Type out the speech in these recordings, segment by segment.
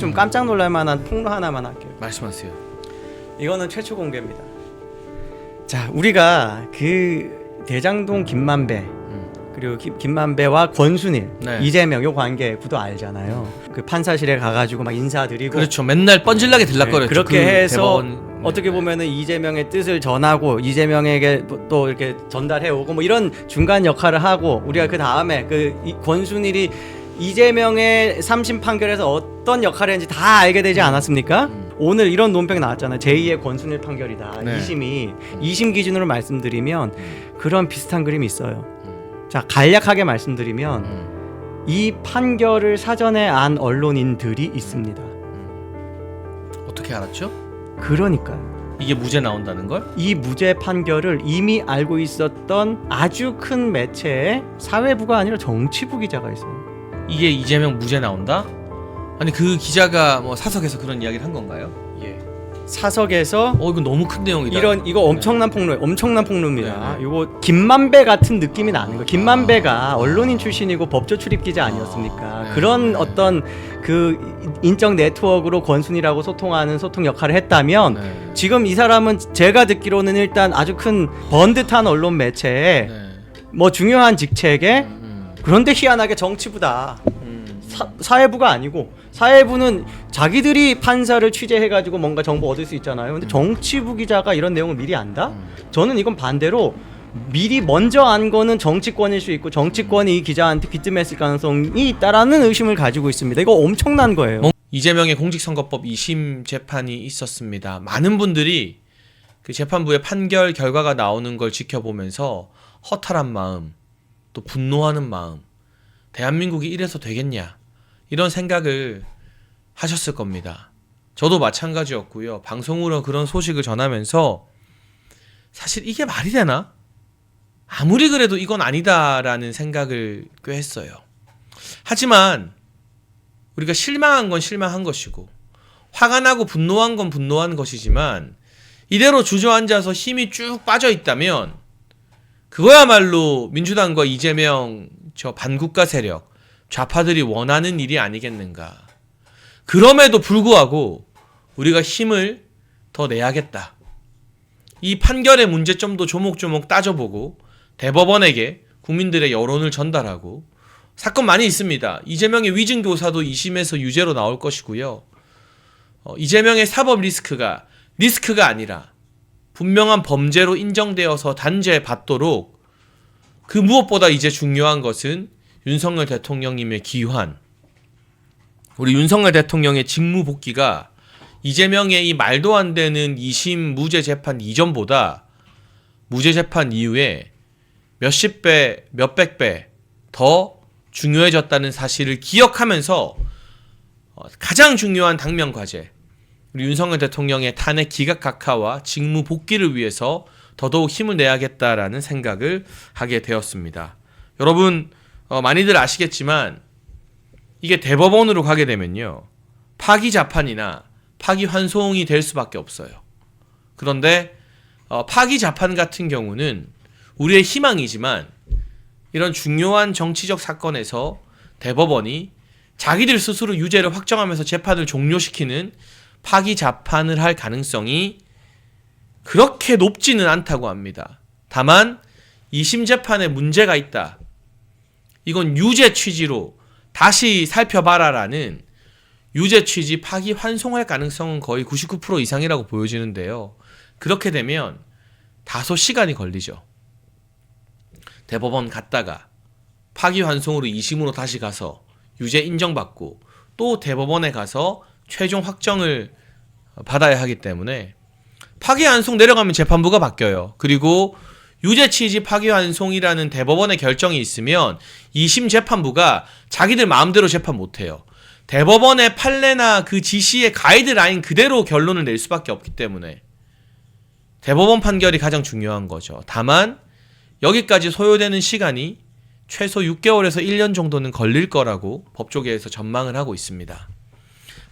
좀 깜짝 놀랄 만한 폭로 하나만 할게요. 말씀하세요. 이거는 최초 공개입니다. 자, 우리가 그 대장동 김만배 그리고 김만배와 권순일, 네. 이재명 요 관계 구도 알잖아요. 그 판사실에 가가지고 막 인사드리고 그렇죠. 맨날 뻔질나게 들락거렸죠. 그렇게 그 해서 대법원, 어떻게 보면은 이재명의 뜻을 전하고 이재명에게 또 이렇게 전달해 오고 뭐 이런 중간 역할을 하고 우리가 그 다음에 권순일이 이재명의 3심 판결에서 어떤 역할을 했는지 다 알게 되지 않았습니까? 오늘 이런 논평이 나왔잖아요. 제2의 권순일 판결이다. 네. 2심 기준으로 말씀드리면 그런 비슷한 그림이 있어요. 자, 간략하게 말씀드리면 이 판결을 사전에 안 언론인들이 있습니다. 어떻게 알았죠? 그러니까요. 이게 무죄 나온다는 걸? 이 무죄 판결을 이미 알고 있었던 아주 큰 매체의 사회부가 아니라 정치부 기자가 있어요. 이게 이재명 무죄 나온다? 아니 그 기자가 뭐 사석에서 그런 이야기를 한 건가요? 예. 사석에서 이거 너무 큰 내용이다. 이거 엄청난 폭로예요. 엄청난 폭로입니다. 네. 이거 김만배 같은 느낌이 나는 거예요. 김만배가 언론인 출신이고 법조 출입 기자 아니었습니까? 네. 그런 어떤 그 인적 네트워크로 권순이라고 소통하는 소통 역할을 했다면 네. 지금 이 사람은 제가 듣기로는 일단 아주 큰 번듯한 언론 매체에 네. 뭐 중요한 직책에 그런데 희한하게 정치부다. 사회부가 아니고 사회부는 자기들이 판사를 취재해가지고 뭔가 정보 얻을 수 있잖아요. 근데 정치부 기자가 이런 내용을 미리 안다? 저는 이건 반대로 미리 먼저 안 거는 정치권일 수 있고 정치권이 이 기자한테 귀뜸했을 가능성이 있다라는 의심을 가지고 있습니다. 이거 엄청난 거예요. 이재명의 공직선거법 2심 재판이 있었습니다. 많은 분들이 그 재판부의 판결 결과가 나오는 걸 지켜보면서 허탈한 마음, 또 분노하는 마음, 대한민국이 이래서 되겠냐 이런 생각을 하셨을 겁니다. 저도 마찬가지였고요. 방송으로 그런 소식을 전하면서 사실 이게 말이 되나? 아무리 그래도 이건 아니다라는 생각을 꽤 했어요. 하지만 우리가 실망한 건 실망한 것이고 화가 나고 분노한 건 분노한 것이지만 이대로 주저앉아서 힘이 쭉 빠져 있다면 그거야말로 민주당과 이재명 저 반국가 세력 좌파들이 원하는 일이 아니겠는가. 그럼에도 불구하고 우리가 힘을 더 내야겠다. 이 판결의 문제점도 조목조목 따져보고 대법원에게 국민들의 여론을 전달하고 사건 많이 있습니다. 이재명의 위증교사도 2심에서 유죄로 나올 것이고요. 이재명의 사법 리스크가 아니라 분명한 범죄로 인정되어서 단죄받도록 그 무엇보다 이제 중요한 것은 윤석열 대통령님의 기환, 우리 윤석열 대통령의 직무 복귀가 이재명의 이 말도 안 되는 2심 무죄 재판 이전보다 무죄 재판 이후에 몇십 배, 몇백 배 더 중요해졌다는 사실을 기억하면서 가장 중요한 당면 과제, 우리 윤석열 대통령의 탄핵 기각 각하와 직무 복귀를 위해서 더더욱 힘을 내야겠다라는 생각을 하게 되었습니다. 여러분 많이들 아시겠지만 이게 대법원으로 가게 되면요 파기자판이나 파기환송이 될 수밖에 없어요. 그런데 파기자판 같은 경우는 우리의 희망이지만 이런 중요한 정치적 사건에서 대법원이 자기들 스스로 유죄를 확정하면서 재판을 종료시키는 파기자판을 할 가능성이 그렇게 높지는 않다고 합니다. 다만 2심 재판에 문제가 있다. 이건 유죄 취지로 다시 살펴봐라라는 유죄 취지 파기환송할 가능성은 거의 99% 이상이라고 보여지는데요. 그렇게 되면 다소 시간이 걸리죠. 대법원 갔다가 파기환송으로 2심으로 다시 가서 유죄 인정받고 또 대법원에 가서 최종 확정을 받아야 하기 때문에 파기환송 내려가면 재판부가 바뀌어요. 그리고 유죄 취지 파기환송이라는 대법원의 결정이 있으면 2심 재판부가 자기들 마음대로 재판 못해요. 대법원의 판례나 그 지시의 가이드라인 그대로 결론을 낼 수밖에 없기 때문에 대법원 판결이 가장 중요한 거죠. 다만 여기까지 소요되는 시간이 최소 6개월에서 1년 정도는 걸릴 거라고 법조계에서 전망을 하고 있습니다.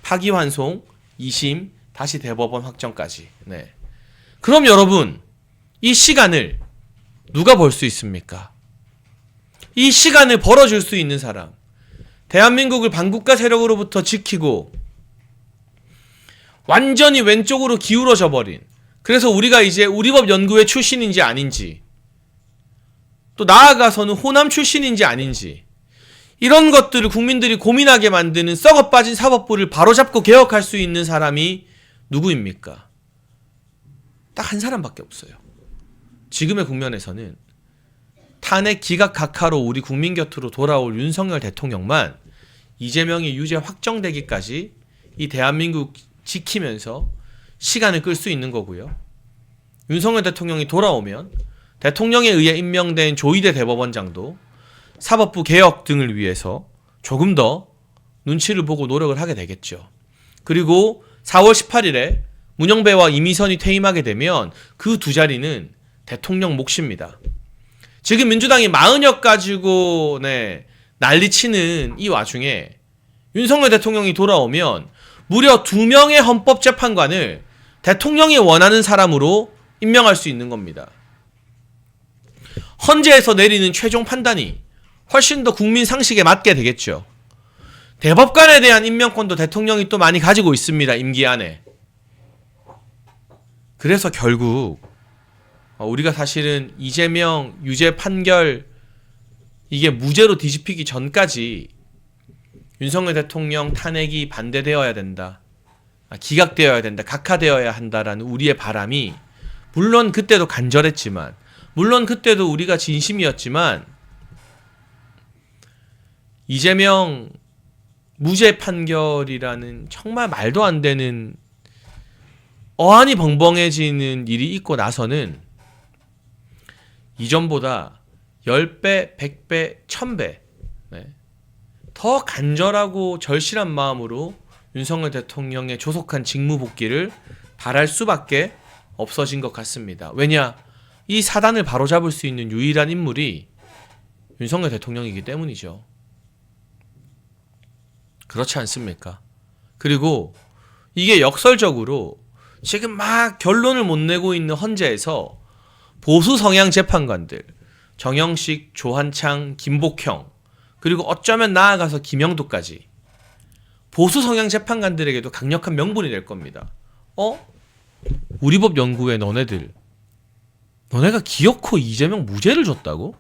파기환송, 2심, 다시 대법원 확정까지. 네. 그럼 여러분, 이 시간을 누가 벌 수 있습니까? 이 시간을 벌어줄 수 있는 사람, 대한민국을 반국가 세력으로부터 지키고 완전히 왼쪽으로 기울어져 버린, 그래서 우리가 이제 우리법연구회 출신인지 아닌지, 또 나아가서는 호남 출신인지 아닌지, 이런 것들을 국민들이 고민하게 만드는 썩어 빠진 사법부를 바로잡고 개혁할 수 있는 사람이 누구입니까? 딱 한 사람밖에 없어요. 지금의 국면에서는 탄핵 기각각하로 우리 국민 곁으로 돌아올 윤석열 대통령만 이재명이 유죄 확정되기까지 이 대한민국 지키면서 시간을 끌 수 있는 거고요. 윤석열 대통령이 돌아오면 대통령에 의해 임명된 조희대 대법원장도 사법부 개혁 등을 위해서 조금 더 눈치를 보고 노력을 하게 되겠죠. 그리고 4월 18일에 문영배와 이미선이 퇴임하게 되면 그 두 자리는 대통령 몫입니다. 지금 민주당이 40역 가지고 난리치는 이 와중에 윤석열 대통령이 돌아오면 무려 2명의 헌법재판관을 대통령이 원하는 사람으로 임명할 수 있는 겁니다. 헌재에서 내리는 최종 판단이 훨씬 더 국민 상식에 맞게 되겠죠. 대법관에 대한 임명권도 대통령이 또 많이 가지고 있습니다. 임기 안에. 그래서 결국 우리가 사실은 이재명 유죄 판결 이게 무죄로 뒤집히기 전까지 윤석열 대통령 탄핵이 반대되어야 된다, 기각되어야 된다, 각하되어야 한다라는 우리의 바람이, 물론 그때도 간절했지만, 물론 그때도 우리가 진심이었지만, 이재명 무죄 판결이라는 정말 말도 안 되는 어안이 벙벙해지는 일이 있고 나서는 이전보다 10배, 100배, 1000배 더 간절하고 절실한 마음으로 윤석열 대통령의 조속한 직무 복귀를 바랄 수밖에 없어진 것 같습니다. 왜냐? 이 사단을 바로잡을 수 있는 유일한 인물이 윤석열 대통령이기 때문이죠. 그렇지 않습니까? 그리고 이게 역설적으로 지금 막 결론을 못 내고 있는 헌재에서 보수 성향 재판관들, 정영식, 조한창, 김복형, 그리고 어쩌면 나아가서 김영도까지 보수 성향 재판관들에게도 강력한 명분이 될 겁니다. 우리법연구회 너네가 기어코 이재명 무죄를 줬다고?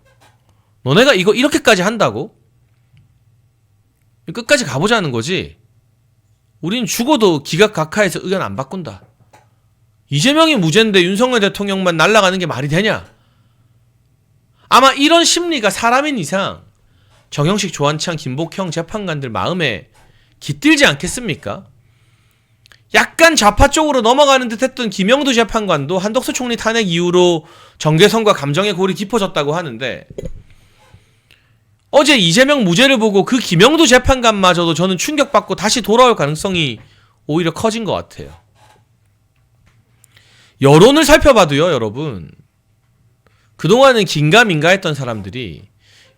너네가 이거 이렇게까지 한다고? 끝까지 가보자는 거지. 우린 죽어도 기각각하에서 의견 안 바꾼다. 이재명이 무죄인데 윤석열 대통령만 날아가는 게 말이 되냐? 아마 이런 심리가 사람인 이상 정영식, 조한창, 김복형 재판관들 마음에 깃들지 않겠습니까? 약간 좌파 쪽으로 넘어가는 듯 했던 김영도 재판관도 한덕수 총리 탄핵 이후로 정계성과 감정의 골이 깊어졌다고 하는데, 어제 이재명 무죄를 보고 그 김영도 재판관마저도 저는 충격받고 다시 돌아올 가능성이 오히려 커진 것 같아요. 여론을 살펴봐도요, 여러분. 그동안은 긴가민가 했던 사람들이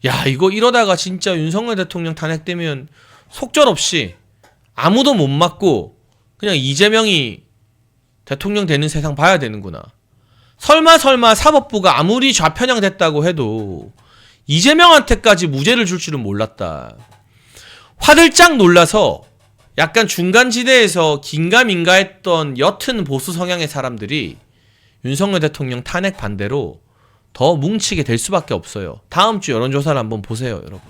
야, 이거 이러다가 진짜 윤석열 대통령 탄핵되면 속절없이 아무도 못 맞고 그냥 이재명이 대통령 되는 세상 봐야 되는구나. 설마 사법부가 아무리 좌편향됐다고 해도 이재명한테까지 무죄를 줄 줄은 몰랐다. 화들짝 놀라서 약간 중간지대에서 긴가민가 했던 옅은 보수 성향의 사람들이 윤석열 대통령 탄핵 반대로 더 뭉치게 될 수밖에 없어요. 다음 주 여론조사를 한번 보세요, 여러분.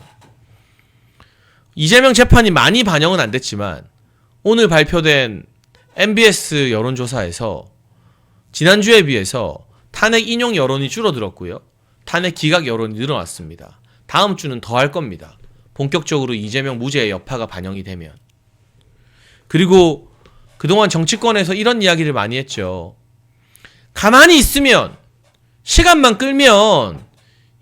이재명 재판이 많이 반영은 안 됐지만 오늘 발표된 MBS 여론조사에서 지난주에 비해서 탄핵 인용 여론이 줄어들었고요. 탄핵 기각 여론이 늘어났습니다. 다음 주는 더 할 겁니다. 본격적으로 이재명 무죄의 여파가 반영이 되면. 그리고 그동안 정치권에서 이런 이야기를 많이 했죠. 가만히 있으면, 시간만 끌면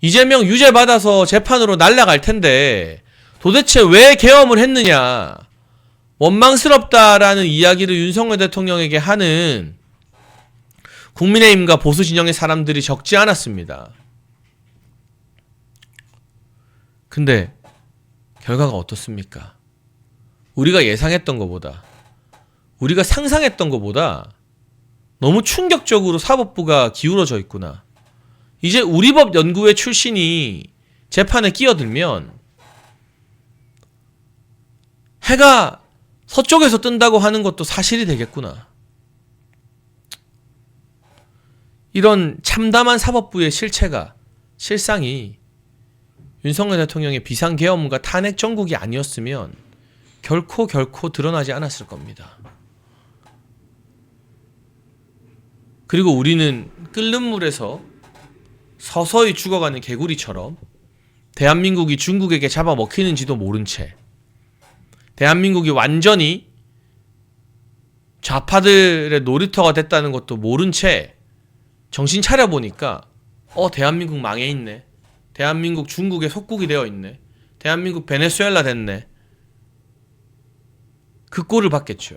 이재명 유죄 받아서 재판으로 날아갈 텐데 도대체 왜 계엄을 했느냐, 원망스럽다라는 이야기를 윤석열 대통령에게 하는 국민의힘과 보수 진영의 사람들이 적지 않았습니다. 근데 결과가 어떻습니까? 우리가 예상했던 것보다, 우리가 상상했던 것보다 너무 충격적으로 사법부가 기울어져 있구나. 이제 우리법연구회 출신이 재판에 끼어들면 해가 서쪽에서 뜬다고 하는 것도 사실이 되겠구나. 이런 참담한 사법부의 실상이 윤석열 대통령의 비상계엄과 탄핵 정국이 아니었으면 결코 드러나지 않았을 겁니다. 그리고 우리는 끓는 물에서 서서히 죽어가는 개구리처럼 대한민국이 중국에게 잡아먹히는지도 모른 채, 대한민국이 완전히 좌파들의 놀이터가 됐다는 것도 모른 채 정신 차려보니까 대한민국 망해 있네. 대한민국 중국의 속국이 되어 있네. 대한민국 베네수엘라 됐네. 그 꼴을 봤겠죠.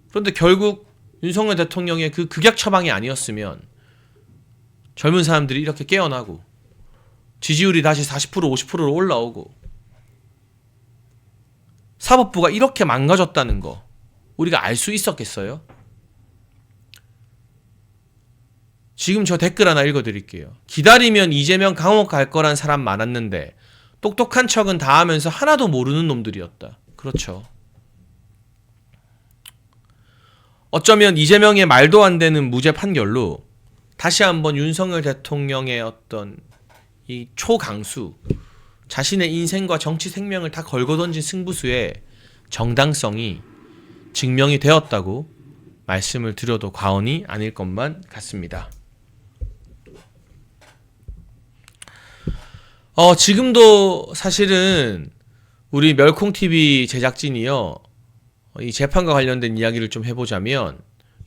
그런데 결국 윤석열 대통령의 그 극약 처방이 아니었으면 젊은 사람들이 이렇게 깨어나고 지지율이 다시 40% 50%로 올라오고 사법부가 이렇게 망가졌다는 거 우리가 알 수 있었겠어요? 지금 저 댓글 하나 읽어드릴게요. 기다리면 이재명 감옥 갈 거란 사람 많았는데 똑똑한 척은 다 하면서 하나도 모르는 놈들이었다. 그렇죠. 어쩌면 이재명의 말도 안 되는 무죄 판결로 다시 한번 윤석열 대통령의 어떤 이 초강수, 자신의 인생과 정치 생명을 다 걸고 던진 승부수의 정당성이 증명이 되었다고 말씀을 드려도 과언이 아닐 것만 같습니다. 지금도 사실은 우리 멸콩TV 제작진이요, 이 재판과 관련된 이야기를 좀 해보자면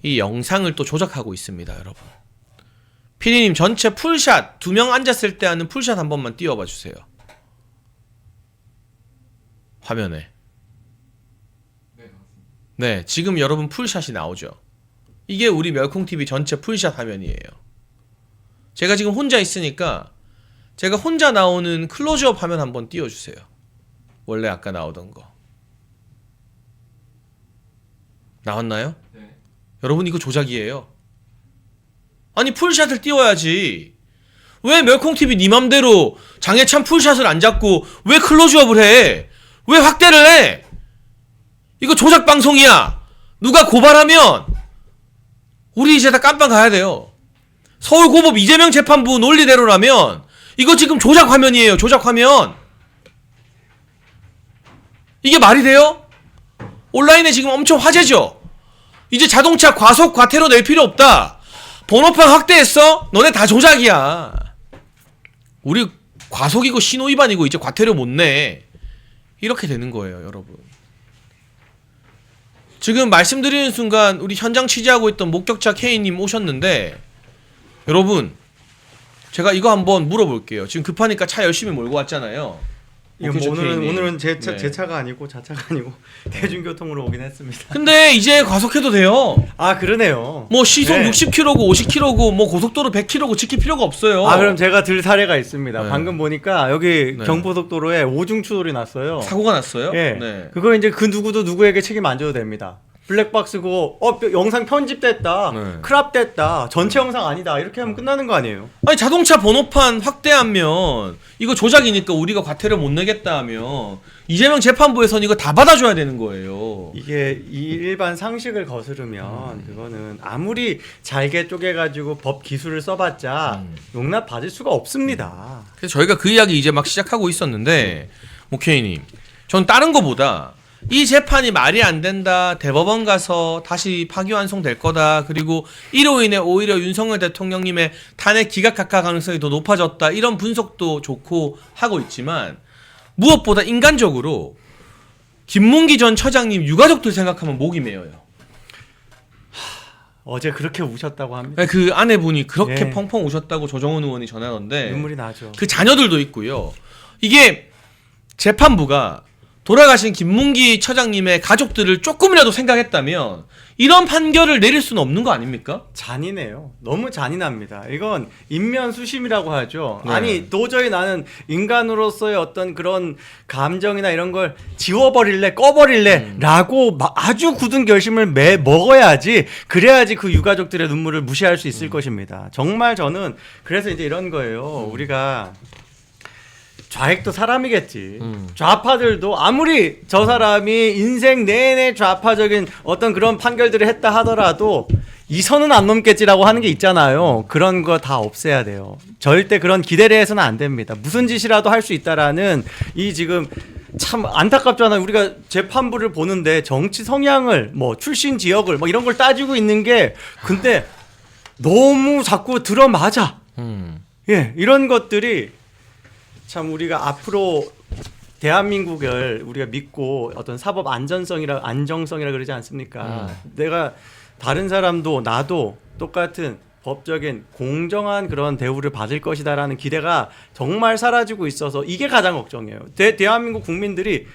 이 영상을 또 조작하고 있습니다, 여러분. 피디님 전체 풀샷 2명 앉았을 때 하는 풀샷 한 번만 띄워봐 주세요. 화면에. 네, 지금 여러분 풀샷이 나오죠. 이게 우리 멸콩TV 전체 풀샷 화면이에요. 제가 지금 혼자 있으니까 제가 혼자 나오는 클로즈업 화면 한번 띄워주세요. 원래 아까 나오던 거. 나왔나요? 네. 여러분 이거 조작이에요. 아니 풀샷을 띄워야지. 왜 멸콩TV 니 맘대로 장해찬 풀샷을 안 잡고 왜 클로즈업을 해? 왜 확대를 해? 이거 조작 방송이야. 누가 고발하면 우리 이제 다 깜빵 가야 돼요. 서울고법 이재명 재판부 논리대로라면 이거 지금 조작 화면이에요. 조작 화면. 이게 말이 돼요? 온라인에 지금 엄청 화제죠? 이제 자동차 과속 과태료 낼 필요 없다. 번호판 확대했어? 너네 다 조작이야. 우리 과속이고 신호위반이고 이제 과태료 못 내. 이렇게 되는 거예요, 여러분. 지금 말씀드리는 순간 우리 현장 취재하고 있던 목격자 K님 오셨는데, 여러분 제가 이거 한번 물어볼게요. 지금 급하니까 차 열심히 몰고 왔잖아요. 이거 뭐 오늘은 제 차가 아니고 자차가 아니고 대중교통으로 오긴 했습니다. 근데 이제 과속해도 돼요. 아 그러네요. 뭐 시속 네. 60km고 50km고 뭐 고속도로 100km고 지킬 필요가 없어요. 아 그럼 제가 들 사례가 있습니다. 네. 방금 보니까 여기 네. 경부속도로에 오중 추돌이 났어요. 사고가 났어요? 예. 네. 그거 이제 그 누구도 누구에게 책임 안 져도 됩니다. 블랙박스고 영상 편집됐다, 네. 크랍됐다, 전체 영상 아니다 이렇게 하면 끝나는 거 아니에요? 아니 자동차 번호판 확대하면 이거 조작이니까 우리가 과태료 못 내겠다 하면 이재명 재판부에서는 이거 다 받아줘야 되는 거예요. 이게 이 일반 상식을 거스르면 그거는 아무리 잘게 쪼개가지고 법 기술을 써봤자 용납 받을 수가 없습니다. 그래서 저희가 그 이야기 이제 막 시작하고 있었는데 목회인님, 전 다른 거보다 이 재판이 말이 안 된다, 대법원 가서 다시 파기환송될 거다, 그리고 이로 인해 오히려 윤석열 대통령님의 탄핵 기각각하 가능성이 더 높아졌다, 이런 분석도 좋고 하고 있지만 무엇보다 인간적으로 김문기 전 처장님 유가족들 생각하면 목이 메어요. 어제 그렇게 우셨다고 합니다. 그 아내분이 그렇게 예. 펑펑 우셨다고 조정훈 의원이 전하던데 눈물이 나죠. 그 자녀들도 있고요. 이게 재판부가 돌아가신 김문기 처장님의 가족들을 조금이라도 생각했다면 이런 판결을 내릴 수는 없는 거 아닙니까? 잔인해요. 너무 잔인합니다. 이건 인면수심이라고 하죠. 네. 아니 도저히 나는 인간으로서의 어떤 그런 감정이나 이런 걸 지워버릴래 꺼버릴래 라고 아주 굳은 결심을 먹어야지, 그래야지 그 유가족들의 눈물을 무시할 수 있을 것입니다. 정말 저는 그래서 이제 이런 거예요. 우리가 좌익도 사람이겠지. 좌파들도 아무리 저 사람이 인생 내내 좌파적인 어떤 그런 판결들을 했다 하더라도 이 선은 안 넘겠지라고 하는 게 있잖아요. 그런 거 다 없애야 돼요. 절대 그런 기대를 해서는 안 됩니다. 무슨 짓이라도 할 수 있다라는 이 지금 참 안타깝잖아요. 우리가 재판부를 보는데 정치 성향을 뭐 출신 지역을 뭐 이런 걸 따지고 있는 게 근데 너무 자꾸 들어맞아. 예, 이런 것들이 참 우리가 앞으로 대한민국을 우리가 믿고 어떤 사법 안정성이라 그러지 않습니까? 내가 다른 사람도 나도 똑같은 법적인 공정한 그런 대우를 받을 것이다라는 기대가 정말 사라지고 있어서 이게 가장 걱정이에요. 대한민국 국민들이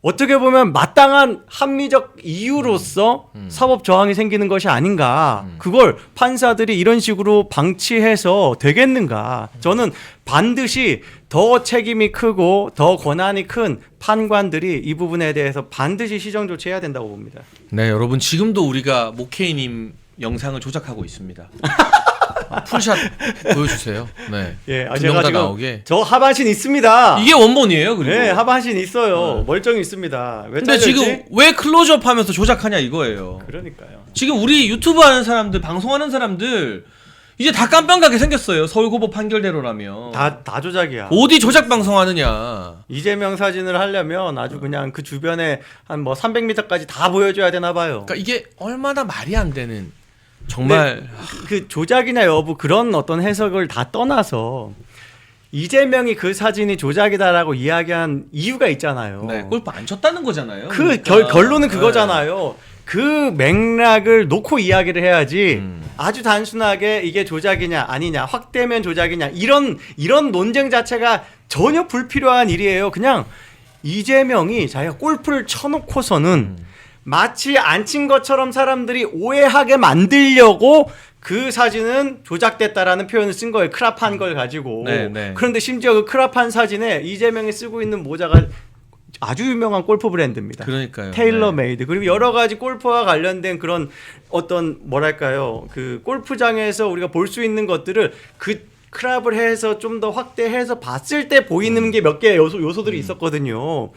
어떻게 보면 마땅한 합리적 이유로서 사법 저항이 생기는 것이 아닌가. 그걸 판사들이 이런 식으로 방치해서 되겠는가. 저는 반드시 더 책임이 크고 더 권한이 큰 판관들이 이 부분에 대해서 반드시 시정 조치해야 된다고 봅니다. 네, 여러분 지금도 우리가 모케이님 영상을 조작하고 있습니다. 풀샷 보여주세요. 네. 예, 두 명 제가 다 지금 나오게. 저 하반신 있습니다. 이게 원본이에요, 그리고. 네, 하반신 있어요. 멀쩡히 있습니다. 왜 근데 잘렸지? 지금 왜 클로즈업하면서 조작하냐 이거예요. 그러니까요. 지금 우리 유튜브 하는 사람들, 방송하는 사람들 이제 다 깜빵가게 생겼어요. 서울고법 판결대로라면. 다 조작이야. 어디 조작 방송하느냐. 이재명 사진을 하려면 아주 그냥 그 주변에 한 뭐 300m까지 다 보여줘야 되나 봐요. 그러니까 이게 얼마나 말이 안 되는 정말 그 조작이냐 여부 그런 어떤 해석을 다 떠나서 이재명이 그 사진이 조작이다라고 이야기한 이유가 있잖아요. 네, 골프 안 쳤다는 거잖아요. 그 그러니까. 결론은 그거잖아요. 그 맥락을 놓고 이야기를 해야지 음. 아주 단순하게 이게 조작이냐 아니냐 확대면 조작이냐 이런 논쟁 자체가 전혀 불필요한 일이에요. 그냥 이재명이 자기가 골프를 쳐놓고서는 마치 안 친 것처럼 사람들이 오해하게 만들려고 그 사진은 조작됐다라는 표현을 쓴 거예요. 크랍한 걸 가지고. 네, 네. 그런데 심지어 그 크랍한 사진에 이재명이 쓰고 있는 모자가 아주 유명한 골프 브랜드입니다. 그러니까요. 테일러 네. 메이드. 그리고 여러 가지 골프와 관련된 그런 어떤 뭐랄까요. 그 골프장에서 우리가 볼 수 있는 것들을 그 크랍을 해서 좀 더 확대해서 봤을 때 보이는 게 몇 개의 요소들이 있었거든요.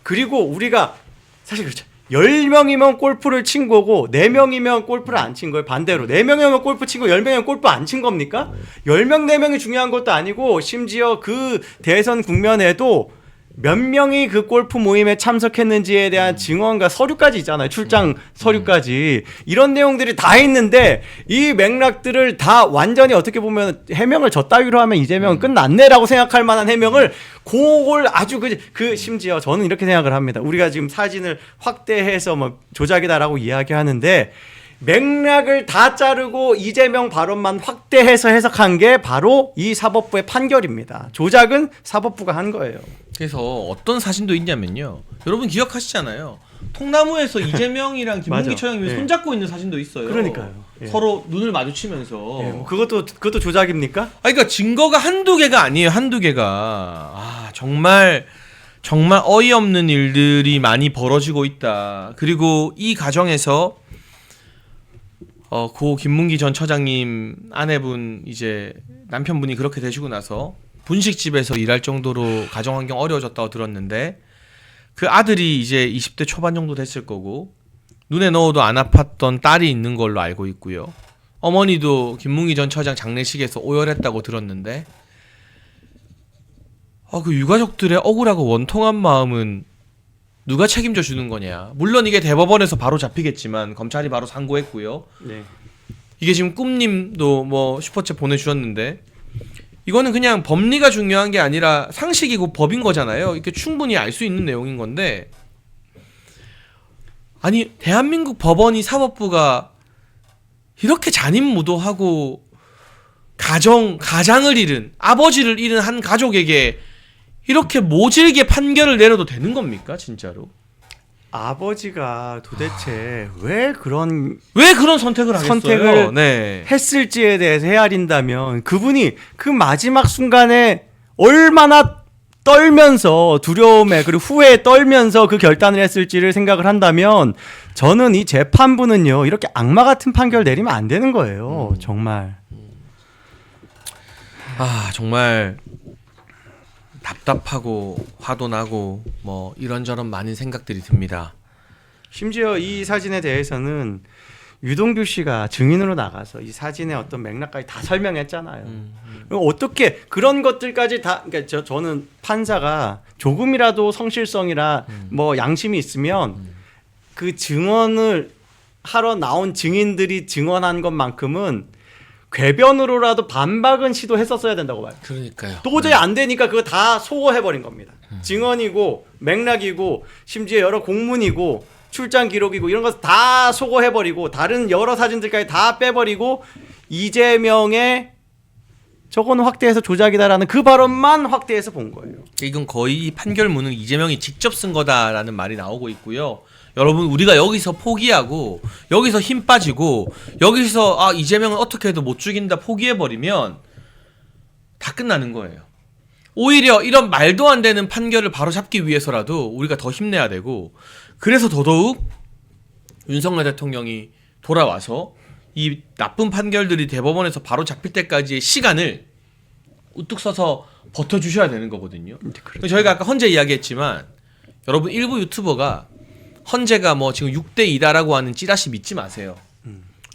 그리고 우리가 사실 그렇죠. 10명이면 골프를 친 거고 4명이면 골프를 안 친 거예요. 반대로 4명이면 골프 친 거 10명이면 골프 안 친 겁니까? 10명 4명이 중요한 것도 아니고 심지어 그 대선 국면에도 몇 명이 그 골프 모임에 참석했는지에 대한 증언과 서류까지 있잖아요. 출장 서류까지. 이런 내용들이 다 있는데 이 맥락들을 다 완전히 어떻게 보면 해명을 저 따위로 하면 이재명은 끝났네라고 생각할 만한 해명을 그걸 아주 그 심지어 저는 이렇게 생각을 합니다. 우리가 지금 사진을 확대해서 뭐 조작이다라고 이야기하는데 맥락을 다 자르고 이재명 발언만 확대해서 해석한 게 바로 이 사법부의 판결입니다. 조작은 사법부가 한 거예요. 그래서 어떤 사진도 있냐면요. 여러분 기억하시잖아요. 통나무에서 이재명이랑 김문기 맞아. 처장님이 예. 손잡고 있는 사진도 있어요. 그러니까요. 예. 서로 눈을 마주치면서. 예, 뭐 그것도 조작입니까? 그러니까 증거가 한두 개가 아니에요. 한두 개가. 아, 정말 어이없는 일들이 많이 벌어지고 있다. 그리고 이 과정에서 고 김문기 전 처장님 아내분 이제 남편분이 그렇게 되시고 나서 분식집에서 일할 정도로 가정 환경 어려워졌다고 들었는데 그 아들이 이제 20대 초반 정도 됐을 거고 눈에 넣어도 안 아팠던 딸이 있는 걸로 알고 있고요. 어머니도 김문기 전 처장 장례식에서 오열했다고 들었는데 그 유가족들의 억울하고 원통한 마음은 누가 책임져 주는 거냐. 물론 이게 대법원에서 바로 잡히겠지만 검찰이 바로 상고했고요. 네. 이게 지금 꿈님도 뭐 슈퍼챗 보내주셨는데 이거는 그냥 법리가 중요한 게 아니라 상식이고 법인 거잖아요. 이렇게 충분히 알 수 있는 내용인 건데 아니 대한민국 법원이 사법부가 이렇게 잔인무도하고 가장을 잃은 아버지를 잃은 한 가족에게 이렇게 모질게 판결을 내려도 되는 겁니까 진짜로? 아버지가 도대체 왜 그런 선택을 하겠어요? 선택을 네. 했을지에 대해서 헤아린다면 그분이 그 마지막 순간에 얼마나 떨면서 두려움에 그리고 후회에 떨면서 그 결단을 했을지를 생각을 한다면 저는 이 재판부는요 이렇게 악마 같은 판결 내리면 안 되는 거예요. 정말. 아 정말 답답하고 화도 나고 뭐 이런저런 많은 생각들이 듭니다. 심지어 이 사진에 대해서는 유동규 씨가 증인으로 나가서 이 사진의 어떤 맥락까지 다 설명했잖아요. 어떻게 그런 것들까지 다, 그러니까 저는 판사가 조금이라도 성실성이라 뭐 양심이 있으면 그 증언을 하러 나온 증인들이 증언한 것만큼은 궤변으로라도 반박은 시도했었어야 된다고 봐요. 그러니까요. 도저히 안 되니까 그거 다 소거해버린 겁니다. 증언이고 맥락이고 심지어 여러 공문이고 출장 기록이고 이런 거 다 소거해버리고 다른 여러 사진들까지 다 빼버리고 이재명의 저거는 확대해서 조작이다라는 그 발언만 확대해서 본 거예요. 이건 거의 판결문을 이재명이 직접 쓴 거다라는 말이 나오고 있고요. 여러분 우리가 여기서 포기하고 여기서 힘 빠지고 여기서 이재명은 어떻게 해도 못 죽인다 포기해버리면 다 끝나는 거예요. 오히려 이런 말도 안 되는 판결을 바로 잡기 위해서라도 우리가 더 힘내야 되고 그래서 더더욱 윤석열 대통령이 돌아와서 이 나쁜 판결들이 대법원에서 바로 잡힐 때까지의 시간을 우뚝 서서 버텨주셔야 되는 거거든요. 저희가 아까 헌재 이야기했지만 여러분 일부 유튜버가 헌재가 뭐 지금 6대2다라고 하는 찌라시 믿지 마세요.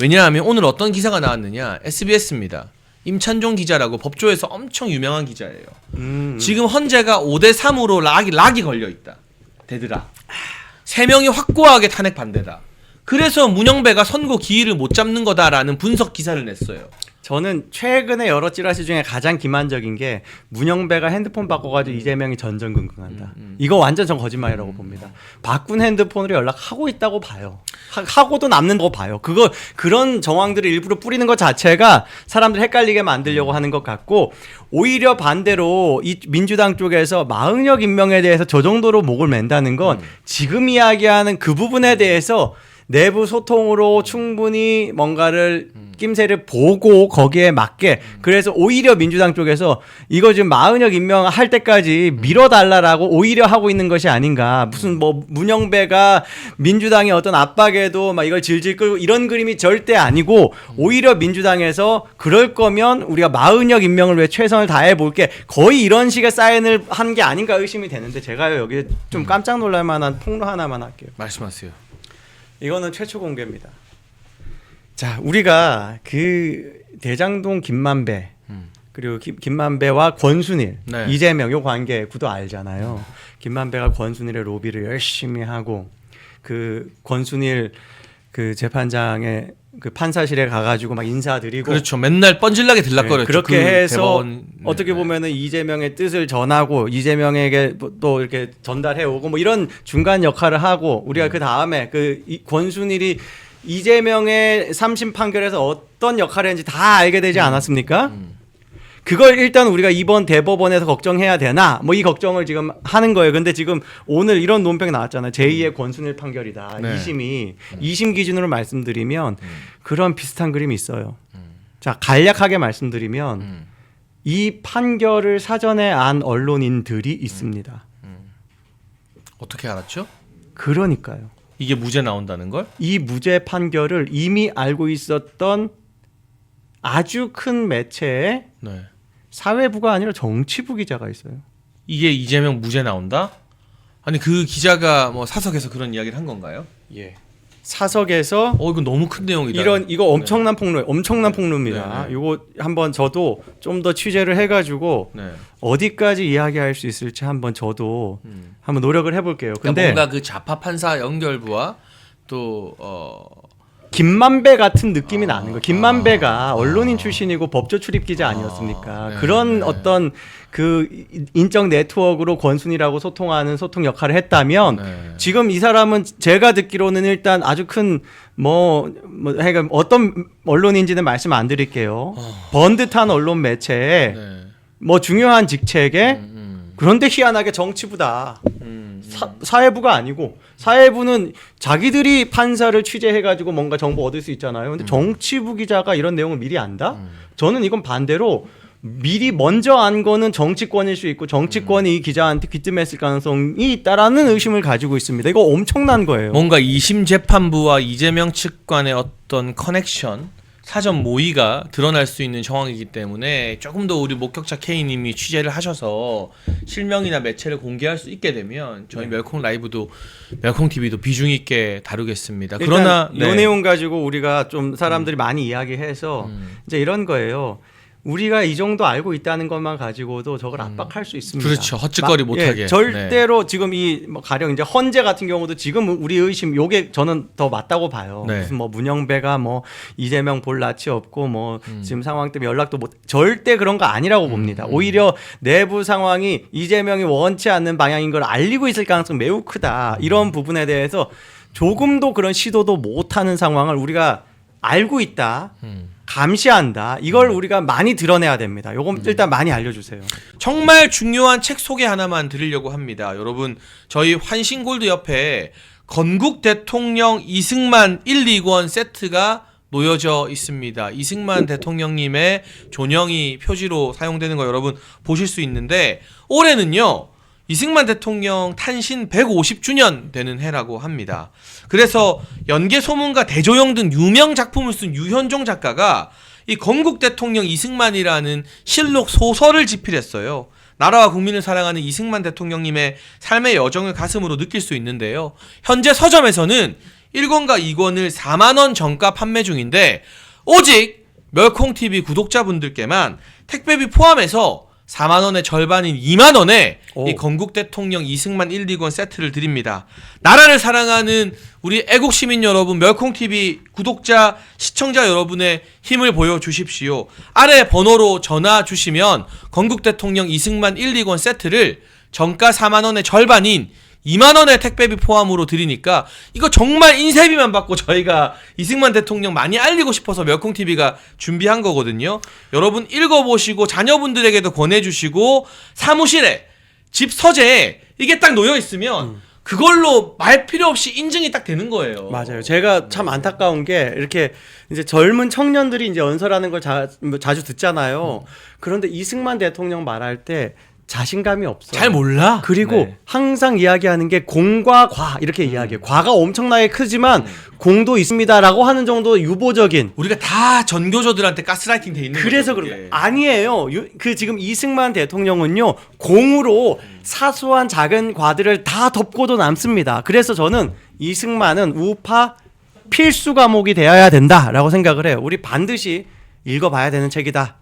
왜냐하면 오늘 어떤 기사가 나왔느냐. SBS입니다. 임찬종 기자라고 법조에서 엄청 유명한 기자예요. 지금 헌재가 5대3으로 락이 걸려있다. 되더라. 3명이 확고하게 탄핵 반대다. 그래서 문영배가 선고 기일을 못 잡는 거다라는 분석 기사를 냈어요. 저는 최근에 여러 찌라시 중에 가장 기만적인 게 문영배가 핸드폰 바꿔가지고 이재명이 전전긍긍한다. 이거 완전 전 거짓말이라고 봅니다. 바꾼 핸드폰으로 연락하고 있다고 봐요. 하고도 남는 거 봐요. 그런 정황들을 일부러 뿌리는 것 자체가 사람들 헷갈리게 만들려고 하는 것 같고 오히려 반대로 이 민주당 쪽에서 마응혁 임명에 대해서 저 정도로 목을 맨다는 건 지금 이야기하는 그 부분에 대해서 내부 소통으로 충분히 뭔가를 낌새를 보고 거기에 맞게 그래서 오히려 민주당 쪽에서 이거 지금 마은혁 임명할 때까지 밀어달라라고 오히려 하고 있는 것이 아닌가. 무슨 뭐 문영배가 민주당의 어떤 압박에도 막 이걸 질질 끌고 이런 그림이 절대 아니고 오히려 민주당에서 그럴 거면 우리가 마은혁 임명을 위해 최선을 다해 볼게 거의 이런 식의 사인을 한 게 아닌가 의심이 되는데 제가 여기 좀 깜짝 놀랄 만한 폭로 하나만 할게요. 말씀하세요. 이거는 최초 공개입니다. 자, 우리가 그 대장동 김만배 그리고 김만배와 권순일, 네. 이재명 요 관계 구도 알잖아요. 김만배가 권순일의 로비를 열심히 하고 그 권순일 그 재판장의 그 판사실에 가가지고 막 인사드리고 그렇죠. 맨날 뻔질나게 들락거렸죠. 그렇게 그 해서 대법원, 어떻게 보면은 이재명의 뜻을 전하고 이재명에게 또 이렇게 전달해 오고 뭐 이런 중간 역할을 하고 우리가 그 다음에 그 권순일이 이재명의 3심 판결에서 어떤 역할을 했는지 다 알게 되지 않았습니까? 그걸 일단 우리가 이번 대법원에서 걱정해야 되나? 뭐 이 걱정을 지금 하는 거예요. 근데 지금 오늘 이런 논평이 나왔잖아요. 제2의 권순일 판결이다. 네. 2심이 2심 기준으로 말씀드리면 그런 비슷한 그림이 있어요. 자, 간략하게 말씀드리면 이 판결을 사전에 안 언론인들이 있습니다. 어떻게 알았죠? 그러니까요. 이게 무죄 나온다는 걸? 이 무죄 판결을 이미 알고 있었던 아주 큰 매체에 네. 사회부가 아니라 정치부 기자가 있어요. 이게 이재명 무죄 나온다? 아니 그 기자가 뭐 사석에서 그런 이야기를 한 건가요? 예. 사석에서 이거 너무 큰 내용이다. 이거 엄청난 폭로, 엄청난 폭로입니다. 네. 이거 한번 저도 좀 더 취재를 해가지고 네. 어디까지 이야기할 수 있을지 한번 저도 한번 노력을 해볼게요. 근데 그러니까 뭔가 그 좌파 판사 연결부와 또 김만배 같은 느낌이 나는 거예요. 김만배가 언론인 출신이고 법조 출입 기자 아니었습니까? 네, 그런 네. 어떤 그 인적 네트워크로 권순이라고 소통하는 소통 역할을 했다면 네. 지금 이 사람은 제가 듣기로는 일단 아주 큰 그러니까 어떤 언론인지는 말씀 안 드릴게요. 번듯한 언론 매체에 네. 뭐 중요한 직책에 그런데 희한하게 정치부다. 사회부가 아니고 사회부는 자기들이 판사를 취재해가지고 뭔가 정보 얻을 수 있잖아요. 근데 정치부 기자가 이런 내용을 미리 안다? 저는 이건 반대로 미리 먼저 안 거는 정치권일 수 있고 정치권이 이 기자한테 귀뜸했을 가능성이 있다라는 의심을 가지고 있습니다. 이거 엄청난 거예요. 뭔가 2심 재판부와 이재명 측 간의 어떤 커넥션 사전 모의가 드러날 수 있는 정황이기 때문에 조금 더 우리 목격자 K님이 취재를 하셔서 실명이나 매체를 공개할 수 있게 되면 저희 멸콩 라이브도 멸콩 TV도 비중 있게 다루겠습니다. 그러나 이 내용 가지고 우리가 좀 사람들이 많이 이야기해서 이제 이런 거예요. 우리가 이 정도 알고 있다는 것만 가지고도 저걸 압박할 수 있습니다. 그렇죠. 헛짓거리 못하게. 절대로 지금 이 뭐 가령 이제 헌재 같은 경우도 지금 우리 의심 요게 저는 더 맞다고 봐요. 네. 무슨 뭐 문영배가 뭐 이재명 볼 낯이 없고 뭐 지금 상황 때문에 연락도 못 절대 그런 거 아니라고 봅니다. 오히려 내부 상황이 이재명이 원치 않는 방향인 걸 알리고 있을 가능성 매우 크다. 이런 부분에 대해서 조금도 그런 시도도 못하는 상황을 우리가 알고 있다. 감시한다. 이걸 우리가 많이 드러내야 됩니다. 요건 일단 많이 알려주세요. 정말 중요한 책 소개 하나만 드리려고 합니다. 여러분 저희 환신골드 옆에 건국 대통령 이승만 1, 2권 세트가 놓여져 있습니다. 이승만 대통령님의 존영이 표지로 사용되는 거 여러분 보실 수 있는데 올해는요. 이승만 대통령 탄신 150주년 되는 해라고 합니다. 그래서 연개소문과 대조영 등 유명 작품을 쓴 유현종 작가가 이 건국 대통령 이승만이라는 실록 소설을 집필했어요. 나라와 국민을 사랑하는 이승만 대통령님의 삶의 여정을 가슴으로 느낄 수 있는데요. 현재 서점에서는 1권과 2권을 4만원 정가 판매 중인데 오직 멸콩TV 구독자분들께만 택배비 포함해서 4만원의 절반인 2만원에 이 건국 대통령 이승만 1, 2권 세트를 드립니다. 나라를 사랑하는 우리 애국시민 여러분, 멸콩TV 구독자, 시청자 여러분의 힘을 보여주십시오. 아래 번호로 전화 주시면 건국 대통령 이승만 1, 2권 세트를 정가 4만원의 절반인 2만원의 택배비 포함으로 드리니까 이거 정말 인쇄비만 받고 저희가 이승만 대통령 많이 알리고 싶어서 멸콩TV가 준비한 거거든요. 여러분 읽어보시고 자녀분들에게도 권해주시고 사무실에 집 서재에 이게 딱 놓여있으면 그걸로 말 필요 없이 인증이 딱 되는 거예요. 맞아요. 제가 참 안타까운 게 이렇게 이제 젊은 청년들이 이제 연설하는 걸 자주 듣잖아요. 그런데 이승만 대통령 말할 때 자신감이 없어. 잘 몰라. 그리고 네. 항상 이야기하는 게 공과 과 이렇게 이야기해요. 과가 엄청나게 크지만 공도 있습니다라고 하는 정도 유보적인. 우리가 다 전교조들한테 가스라이팅 돼 있는 그래서 거죠, 그런 거 아니에요. 그 지금 이승만 대통령은요 공으로 사소한 작은 과들을 다 덮고도 남습니다. 그래서 저는 이승만은 우파 필수 과목이 되어야 된다라고 생각을 해요. 우리 반드시 읽어봐야 되는 책이다.